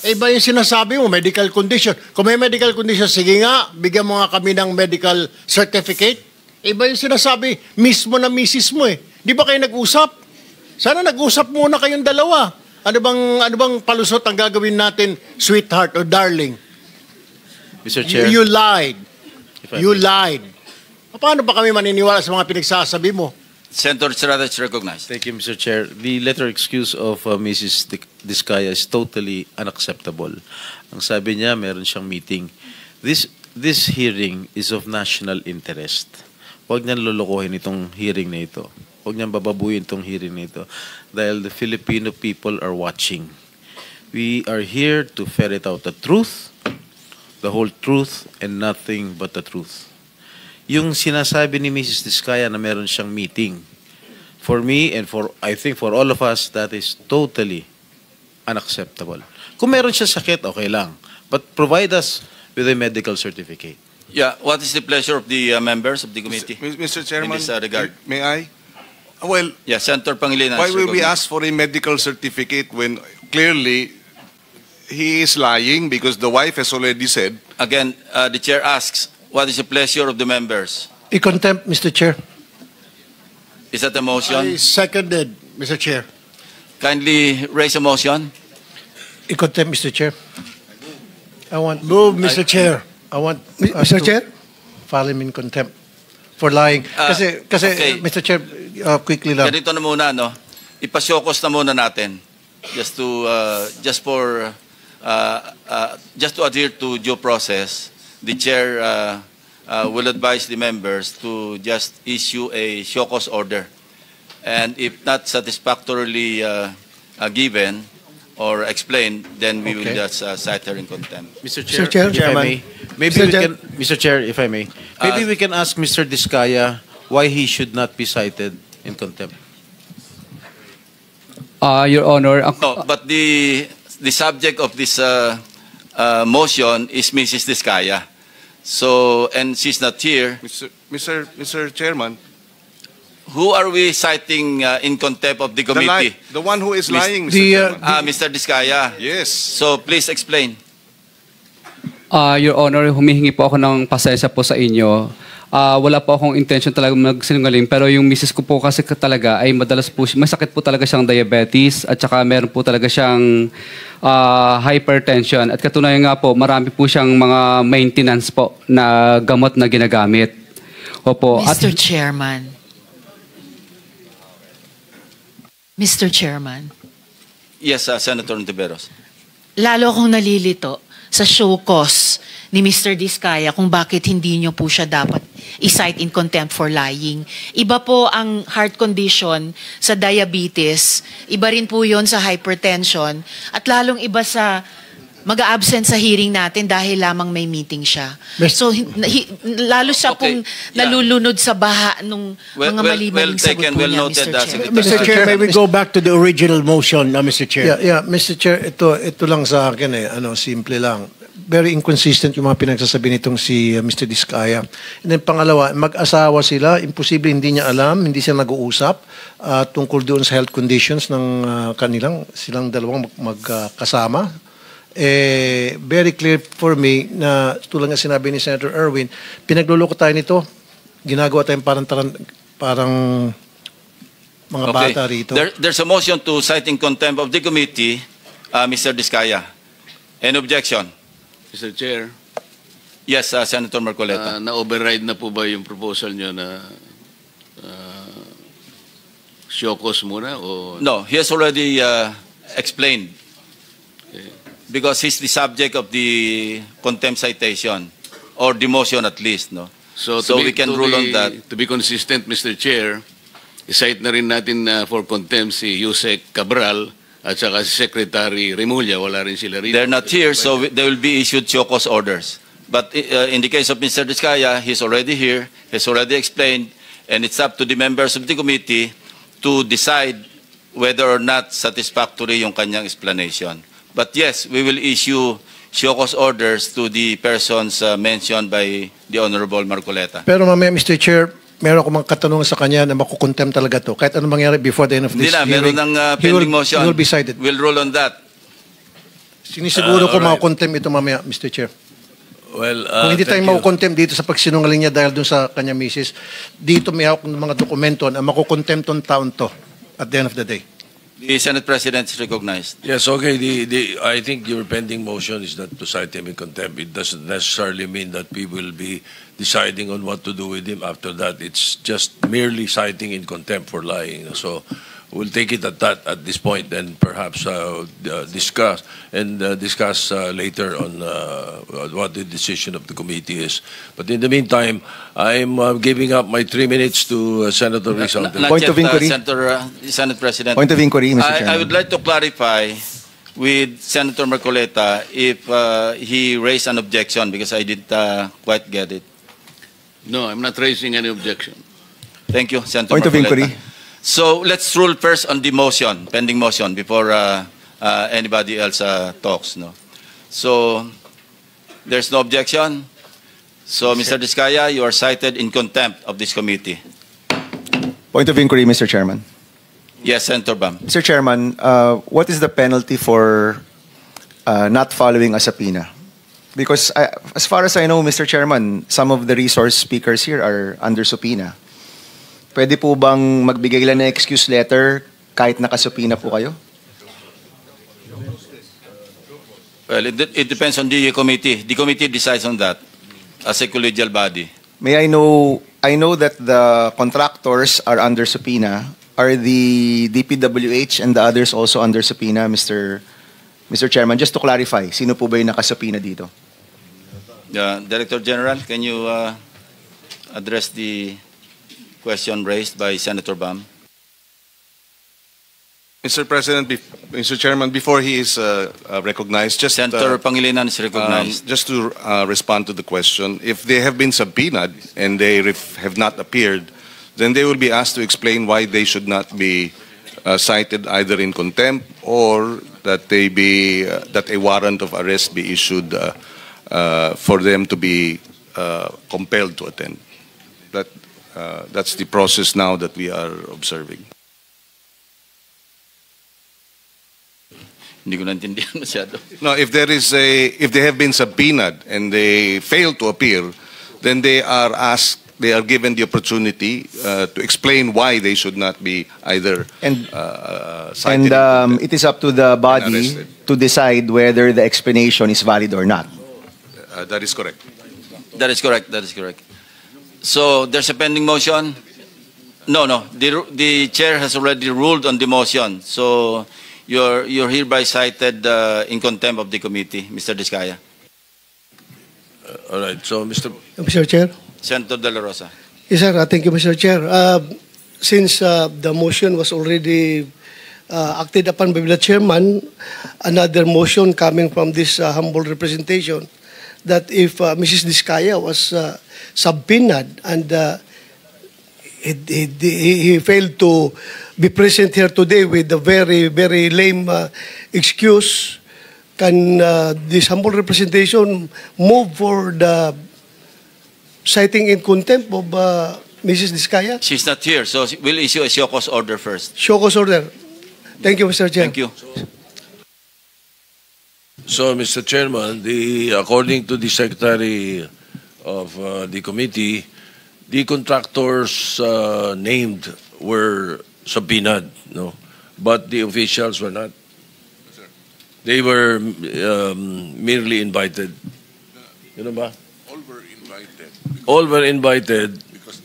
Iba yung sinasabi mo, medical condition. Kung may medical condition, sige nga, bigyan mo nga kami ng medical certificate. Iba yung sinasabi mismo na misis mo eh. Di ba kayo nag-usap? Sana nag-usap muna kayong dalawa. Ano bang palusot ang gagawin natin, sweetheart or darling? Mr. Chair. You lied. You may. lied. Paano ba kami maniniwala sa mga pinagsasabi mo? Senator Estrada is recognized. Thank you, Mr. Chair. The letter excuse of Mrs. Diskaya is totally unacceptable. Ang sabi niya, meron siyang meeting. This hearing is of national interest. Huwag niyang lulukohin itong hearing na ito. Huwag niyang bababuyin itong hearing na ito. Dahil the Filipino people are watching. We are here to ferret out the truth, the whole truth, and nothing but the truth. Yung sinasabi ni Mrs. Diskaya na meron siyang meeting, for me and I think for all of us, that is totally unacceptable. Kung meron siya sakit, okay lang. But provide us with a medical certificate. Yeah, what is the pleasure of the members of the committee Mr. Chairman, in this regard? may I? Well, Yeah, Senator Pangilinan. why is will we recognized. ask for a medical certificate when clearly he is lying because the wife has already said? Again, the chair asks, what is the pleasure of the members? I-contempt, Mr. Chair. Is that a motion? I seconded, Mr. Chair. Kindly raise a motion. I-contempt, Mr. Chair. I want Move, Mr. Chair. I want Mr. Chair? file him in contempt for lying. Kasi okay. Mr. Chair, quickly lang. Ganito na muna, no? Ipasyokos na muna natin. Just to adhere to due process, the chair will advise the members to just issue a show-cause order. And if not satisfactorily given or explained, then we will just cite her in contempt. Mr. Chair, Chair, if I Chairman. may, maybe we can, Mr. Chair, if I may, maybe we can ask Mr. Diskaya why he should not be cited in contempt. Your Honor, No, but the subject of this motion is Mrs. Diskaya. So, and she's not here. Mr. Chairman, Who are we citing in contempt of the committee? the one who is lying, Mr. the, Chairman. Mr. Diskaya. Yes. So, please explain. Your Honor, humihingi po ako ng pasensya po sa inyo. Wala po akong intention talaga magsinungaling, pero yung misis ko po kasi talaga ay madalas po, may sakit po talaga siyang diabetes at saka meron po talaga siyang hypertension. At katunayan nga po, marami po siyang mga maintenance po na gamot na ginagamit. Opo. Mr. Chairman. Mr. Chairman. Yes, Senator Ontiveros. Lalo akong nalilito sa show cause ni Mr. Diskaya kung bakit hindi nyo po siya dapat i-cite in contempt for lying. Iba po ang heart condition sa diabetes, iba rin po yon sa hypertension, at lalong iba sa mag-a-absent sa hearing natin dahil lamang may meeting siya. So, lalo siya Okay, pong yeah. nalulunod sa baha nung mga mali-maling sagot taken, po well niya, noted, Mr. Chair. Senator. Mr. Chair, may we go back to the original motion, Mr. Chair? Yeah, Mr. Chair, ito lang sa akin simple lang. Very inconsistent yung mga pinagsasabi nitong si Mr. Diskaya. And then pangalawa, mag-asawa sila, imposible hindi niya alam, hindi sila nag-uusap tungkol doon sa health conditions ng silang dalawang magkasama. Very clear for me na tulad nga sinabi ni Senator Erwin, pinagluloko tayo nito, ginagawa tayong parang mga bata rito. There's a motion to cite in contempt of the committee, Mr. Diskaya. Any objection? Mr. Chair, Yes, Senator Marcoleta. na-override na po ba yung proposal nyo na show cause muna? O No, he has already explained. Because he's the subject of the contempt citation, or the motion at least, no? So we can rule on that. To be consistent, Mr. Chair, i-cite na rin natin for contempt si Yusek Cabral at saka si Secretary Remulla. Wala rin sila rin. They're not here, so they will be issued show cause orders. But in the case of Mr. Diskaya, he's already here, he's already explained, and it's up to the members of the committee to decide whether or not satisfactory yung kanyang explanation. But yes, we will issue show cause orders to the persons mentioned by the Honorable Marcoleta. Pero mamaya, Mr. Chair, meron ako mga katanungan sa kanya na makukontempt talaga to. Kahit anong mangyari before the end of Hindi this na, hearing, meron ng he will- pending motion. he will be cited. We'll rule on that. Sinisiguro ko makukontempt ito mamaya, Mr. Chair. Well, Kung hindi tayo thank you. makukontempt dito sa pagsinungaling niya dahil dun sa kanya misis, dito may hawak ng mga dokumento na makukontempt tong taon to at the end of the day. The Senate President is recognized. Yes, okay. I think your pending motion is not to cite him in contempt. It doesn't necessarily mean that we will be deciding on what to do with him after that. It's just merely citing in contempt for lying. So we'll take it at that at this point, and perhaps discuss later on what the decision of the committee is. But in the meantime, I'm giving up my 3 minutes to Senator Rizal. Not Point yet, of inquiry. Senate President. Point of inquiry, Mr. Chairman. I would like to clarify with Senator Marcoleta if he raised an objection, because I didn't quite get it. No, I'm not raising any objection. Thank you, Senator Point of Marcoleta. inquiry. So let's rule first on the motion, pending motion, before anybody else talks. No. So there's no objection. So, Mr. Diskaya, you are cited in contempt of this committee. Point of inquiry, Mr. Chairman. Yes, Senator Bam. Mr. Chairman, what is the penalty for not following a subpoena? Because as far as I know, Mr. Chairman, some of the resource speakers here are under subpoena. Pwede po bang magbigay lang ng excuse letter kahit nakasubpoena po kayo? Well, it depends on the committee. The committee decides on that as a collegial body. May I know that the contractors are under subpoena. Are the DPWH and the others also under subpoena, Mr. Chairman? Just to clarify, sino po ba yung nakasubpoena dito? Director General, can you address the question raised by Senator Bam? Mr. President, Mr. Chairman, before he is recognized, just Senator Pangilinan is recognized. just to respond to the question, if they have been subpoenaed and they have not appeared, then they will be asked to explain why they should not be cited either in contempt or that they be that a warrant of arrest be issued for them to be compelled to attend. That's the process now that we are observing. Hindi ko naintindihan masyado. No, if they have been subpoenaed and they fail to appear, then they are given the opportunity to explain why they should not be either cited. And it is up to the body arrested. to decide whether the explanation is valid or not. That is correct. That is correct. That is correct. So there's a pending motion. No. The chair has already ruled on the motion. So you're hereby cited in contempt of the committee, Mr. Diskaya. All right. So, Mr. Chair. Senator De La Rosa. Yes, sir. Thank you, Mr. Chair. Since the motion was already acted upon by the chairman, another motion coming from this humble representation that if Mrs. Diskaya was subpoenaed and he failed to be present here today with a very, very lame excuse, can this humble representation move for the citing in contempt of Mrs. Diskaya? She's not here, so we'll issue a show cause order first. Show cause order. Thank you, Mr. Chair. Thank you. So, Mr. Chairman, according to the Secretary of the committee, the contractors named were subpoenaed, no? But the officials were not. They were merely invited. You know ba? All were invited. All were invited. Because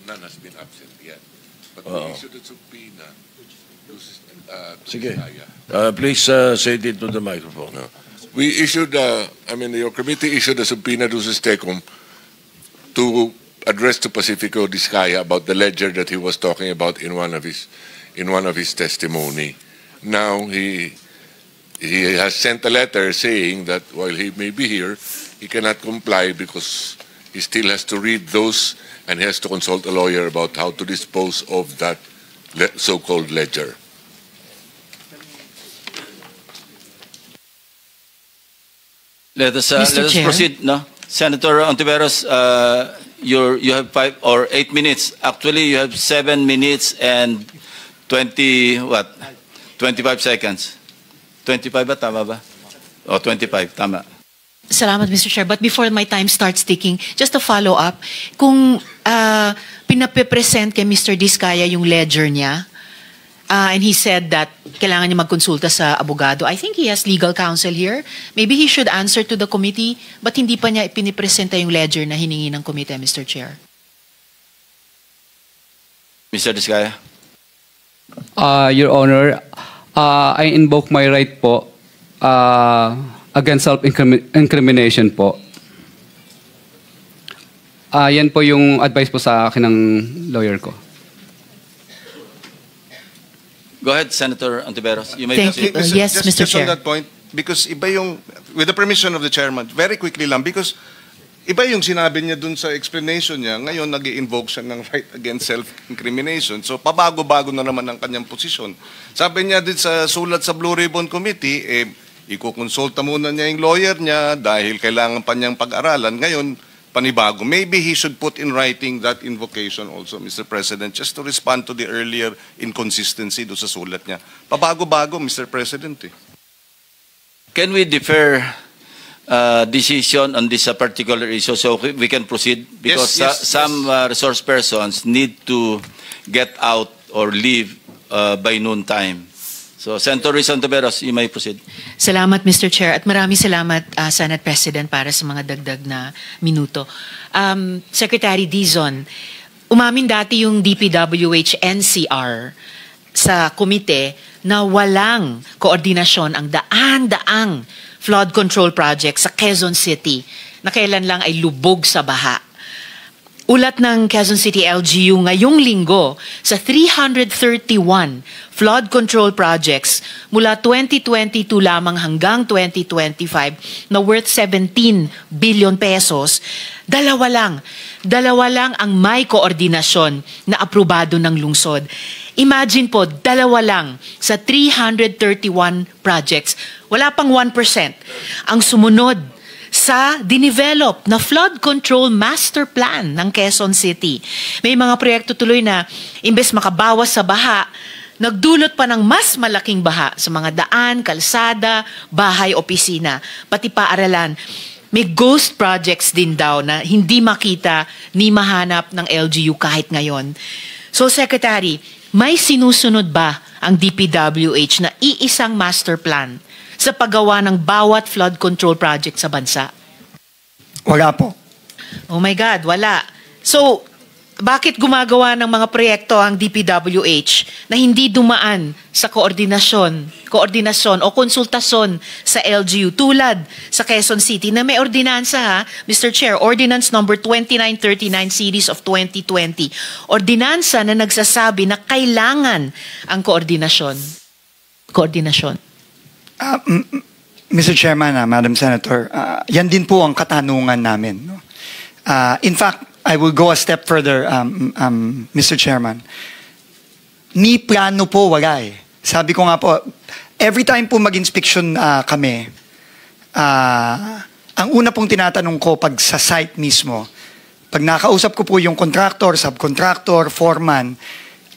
none has been absent yet. But we issued a subpoena to Sige. Diskaya. Please say it into the microphone. We issued, your committee issued a subpoena to Sistecom to address to Pacifico Diskaya about the ledger that he was talking about in one of his testimony. Now he has sent a letter saying that while he may be here, he cannot comply because he still has to read those and he has to consult a lawyer about how to dispose of that so-called ledger. Let us Chair. proceed. No, Senator Ontiveros, you have 5 or 8 minutes. Actually, you have 7 minutes and 25 seconds. 25 ba? Tama ba? O 25, tama. Salamat, Mr. Chair. But before my time starts ticking, just to follow up, kung pinape-present kay Mr. Diskaya yung ledger niya, and he said that kailangan niya magkonsulta sa abogado, I think he has legal counsel here. Maybe he should answer to the committee, but hindi pa niya ipinipresenta yung ledger na hiningi ng komite, Mr. Chair. Mr. Diskaya? Your Honor, I invoke my right po against self-incrimination po. Yan po yung advice po sa akin ng lawyer ko. Go ahead, Senator Ontiveros. You may Thank proceed. you. Yes, Mr. Just on Chair. that point, because iba yung, with the permission of the chairman, very quickly lang, because iba yung sinabi niya dun sa explanation niya, ngayon nag-i-invoke siya ng right against self-incrimination. So pabago-bago na naman ang kanyang posisyon. Sabi niya din sa sulat sa Blue Ribbon Committee, ikukonsulta muna niya yung lawyer niya dahil kailangan pa niyang pag-aralan. Ngayon, panibago. Maybe he should put in writing that invocation also, Mr. President, just to respond to the earlier inconsistency do sa sulat niya. Pabago-bago, Mr. President. Can we defer decision on this particular issue so we can proceed? Because some resource persons need to get out or leave by noon time. So, Senator Riz Ontiveros, you may proceed. Salamat, Mr. Chair. At maraming salamat, Senate President, para sa mga dagdag na minuto. Secretary Dizon, umamin dati yung DPWH NCR sa komite na walang koordinasyon ang daan-daang flood control project sa Quezon City na kailan lang ay lubog sa baha. Ulat ng Quezon City LGU ngayong linggo sa 331 flood control projects mula 2022 lamang hanggang 2025 na worth 17 billion pesos, dalawa lang ang may koordinasyon na aprobado ng lungsod. Imagine po, dalawa lang sa 331 projects. Wala pang 1%. Ang sumunod sa dinevelop na flood control master plan ng Quezon City. May mga proyekto tuloy na imbes makabawas sa baha, nagdulot pa ng mas malaking baha sa mga daan, kalsada, bahay, opisina, pati paaralan. May ghost projects din daw na hindi makita ni mahanap ng LGU kahit ngayon. So, Secretary, may sinusunod ba ang DPWH na iisang master plan sa paggawa ng bawat flood control project sa bansa? Wala po. Oh my God, wala. So, bakit gumagawa ng mga proyekto ang DPWH na hindi dumaan sa koordinasyon o konsultasyon sa LGU tulad sa Quezon City na may ordinansa ha, Mr. Chair, Ordinance number 2939 series of 2020. Ordinansa na nagsasabi na kailangan ang koordinasyon. Mr. Chairman, Madam Senator, yan din po ang katanungan namin. No? In fact, I will go a step further, Mr. Chairman. Ni plano po wala eh. Sabi ko nga po, every time po mag-inspection kami, ang una pong tinatanong ko pag sa site mismo, pag nakausap ko po yung contractor, subcontractor, foreman,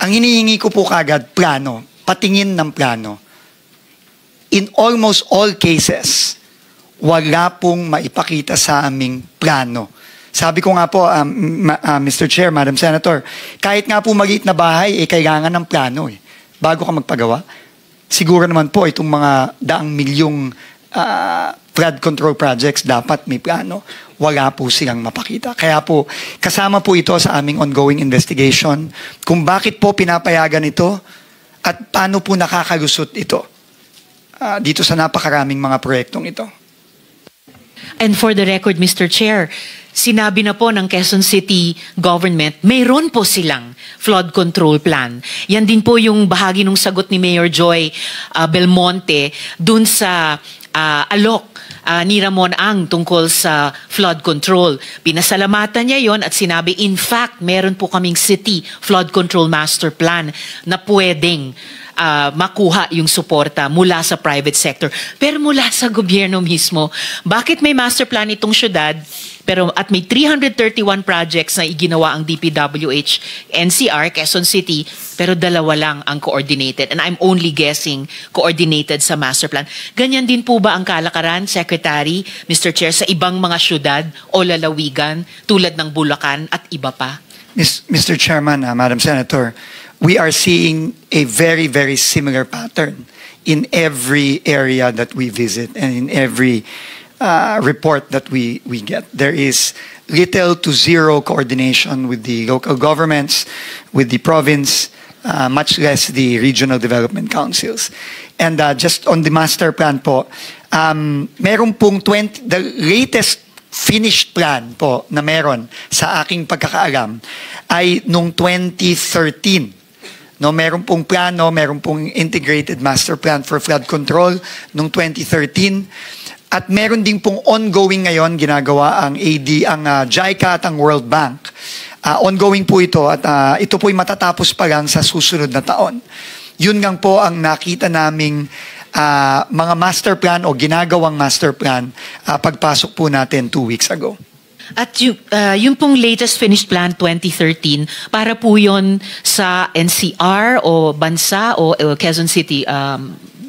ang hinihingi ko po kagad plano, patingin ng plano. In almost all cases, wala pong maipakita sa aming plano. Sabi ko nga po, Mr. Chair, Madam Senator, kahit nga po maliit na bahay, kailangan ng plano bago ka magpagawa. Siguro naman po itong mga daang milyong flood control projects, dapat may plano. Wala po silang mapakita. Kaya po, kasama po ito sa aming ongoing investigation kung bakit po pinapayagan ito at paano po nakakalusot ito dito sa napakaraming mga proyektong ito. And for the record, Mr. Chair, sinabi na po ng Quezon City government, mayroon po silang flood control plan. Yan din po yung bahagi ng sagot ni Mayor Joy Belmonte dun sa alok ni Ramon Ang tungkol sa flood control. Pinasalamatan niya yon at sinabi, in fact, meron po kaming city flood control master plan na pwedeng makuha yung suporta mula sa private sector. Pero mula sa gobyerno mismo, bakit may master plan itong syudad, at may 331 projects na iginawa ang DPWH, NCR, Quezon City, pero 2 lang ang coordinated. And I'm only guessing coordinated sa master plan. Ganyan din po ba ang kalakaran, Secretary, Mr. Chair, sa ibang mga syudad o lalawigan tulad ng Bulacan at iba pa? Mr. Chairman, Madam Senator, we are seeing a very, very similar pattern in every area that we visit and in every report that we get. There is little to zero coordination with the local governments, with the province, much less the regional development councils. And just on the master plan po, meron pong the latest finished plan po na meron sa aking pagkakaalam ay nung 2013. No, meron pong plano, meron pong integrated master plan for flood control nung 2013. At meron din pong ongoing ngayon ginagawa ang JICA at ang World Bank. Ongoing po ito at ito po'y matatapos pa lang sa susunod na taon. Yun lang po ang nakita naming mga master plan o ginagawang master plan pagpasok po natin 2 weeks ago. At yung pong latest finished plan 2013, para po yun sa NCR o bansa o Quezon City?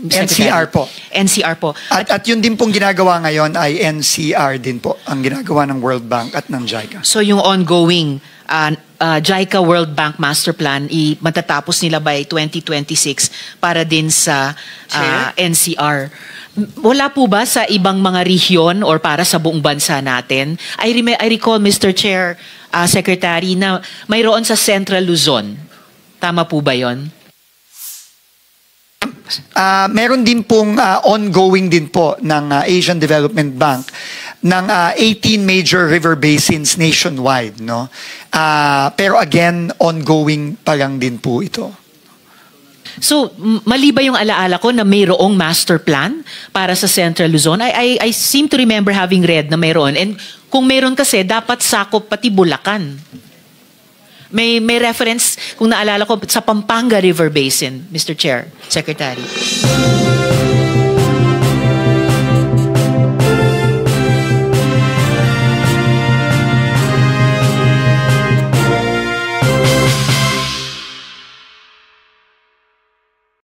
NCR po. NCR po. At yun din pong ginagawa ngayon ay NCR din po, ang ginagawa ng World Bank at ng JICA. So yung ongoing JICA World Bank Master Plan, matatapos nila by 2026 para din sa NCR. Wala po ba sa ibang mga rehiyon or para sa buong bansa natin? I recall, Mr. Chair, Secretary, na mayroon sa Central Luzon. Tama po ba yon? Meron din pong ongoing din po ng Asian Development Bank ng 18 major river basins nationwide, no? Pero again, ongoing pa lang din po ito. So, mali ba yung alaala ko na mayroong master plan para sa Central Luzon? I seem to remember having read na mayroon. And kung mayroon kasi, dapat sakop pati Bulacan. May reference, kung naalala ko, sa Pampanga River Basin, Mr. Chair, Secretary.